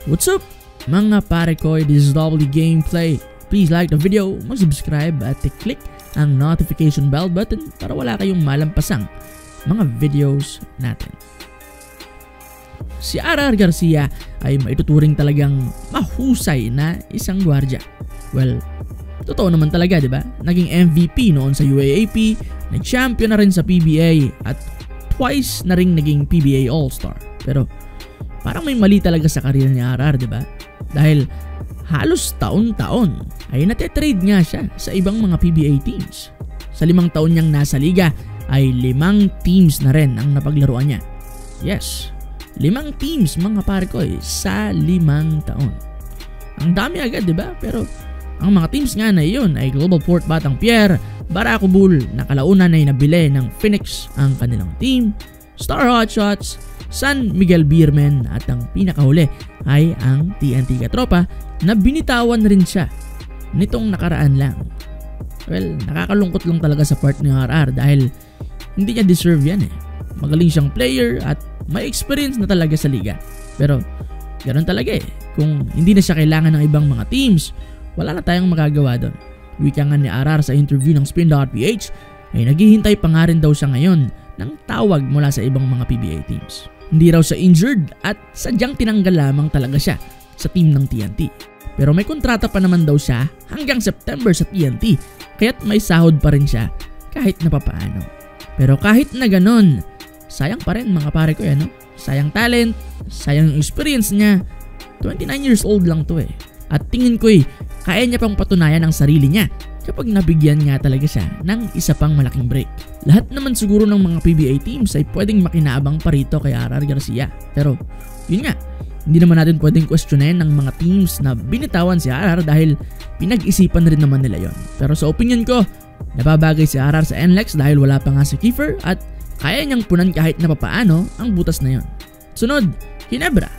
What's up mga pare ko, this is W Gameplay. Please like the video, mag-subscribe at i-click ang notification bell button para wala kayong malampasang mga videos natin. Si RR Garcia ay maituturing talagang mahusay na isang gwardya. Well, totoo naman talaga, di ba? Naging MVP noon sa UAAP, nag-champion na rin sa PBA at twice na rin naging PBA All-Star. Pero parang may mali talaga sa karir ni RR, di ba? Dahil halos taon-taon ay nate-trade nga siya sa ibang mga PBA teams. Sa 5 taon niyang nasa liga ay 5 teams na rin ang napaglaruan niya. Yes, 5 teams mga pare ko sa 5 taon. Ang dami agad, di ba? Pero ang mga teams nga na iyon ay Global Port Batang Pier, Barako Bull na kalaunan ay nabili ng Phoenix ang kanilang team, Star Hotshots, San Miguel Beermen at ang pinakahuli ay ang TNT Katropa na binitawan rin siya nitong nakaraan lang. Well, nakakalungkot lang talaga sa part ni RR dahil hindi niya deserve yan eh. Magaling siyang player at may experience na talaga sa liga. Pero ganoon talaga eh. Kung hindi na siya kailangan ng ibang mga teams, wala na tayong magagawa doon. Wika nga ni RR sa interview ng Spin.ph ay naghihintay pa nga rin daw siya ngayon ng tawag mula sa ibang mga PBA teams. Hindi raw siya injured at sadyang tinanggal lamang talaga siya sa team ng TNT. Pero may kontrata pa naman daw siya hanggang September sa TNT, kaya't may sahod pa rin siya kahit na papaano. Pero kahit na ganun, sayang pa rin mga pare ko yan, no? Sayang talent, sayang experience niya. 29 years old lang to eh. At tingin ko kaya niya pang patunayan ang sarili niya kapag nabigyan nga talaga siya ng isa pang malaking break. Lahat naman siguro ng mga PBA teams ay pwedeng makinabang pa rito kay RR Garcia. Pero yun nga, hindi naman natin pwedeng questionin ng mga teams na binitawan si RR dahil pinag-isipan rin naman nila yon. Pero sa opinion ko, nababagay si RR sa NLEX dahil wala pa nga si Kiefer at kaya niyang punan kahit na papaano ang butas na yon. Sunod, Ginebra.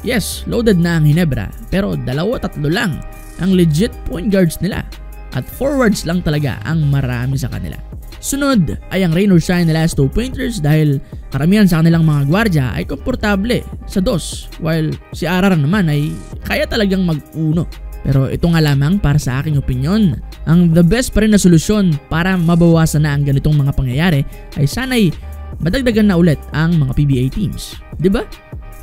Yes, loaded na ang Ginebra pero 2-3 lang ang legit point guards nila at forwards lang talaga ang marami sa kanila. Sunod ay ang rain or shine nila as 2 pointers dahil karamihan sa kanilang mga gwardya ay komportable sa 2 while si RR naman ay kaya talagang mag-1. Pero ito nga lamang para sa aking opinion, ang the best pa rin na solusyon para mabawasan na ang ganitong mga pangyayari ay sana'y madagdagan na ulit ang mga PBA teams. Diba?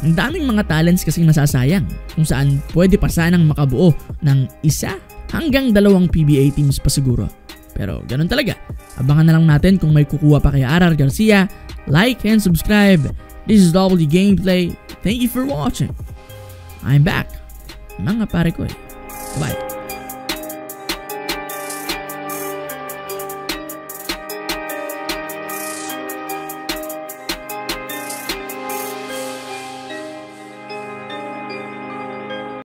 Ang daming mga talents kasing nasasayang kung saan pwede pa sanang makabuo ng 1 hanggang 2 PBA teams pa siguro. Pero ganun talaga. Abangan na lang natin kung may kukuha pa kay RR Garcia. Like and subscribe. This is W Gameplay. Thank you for watching. I'm back. Mga pare ko Bye.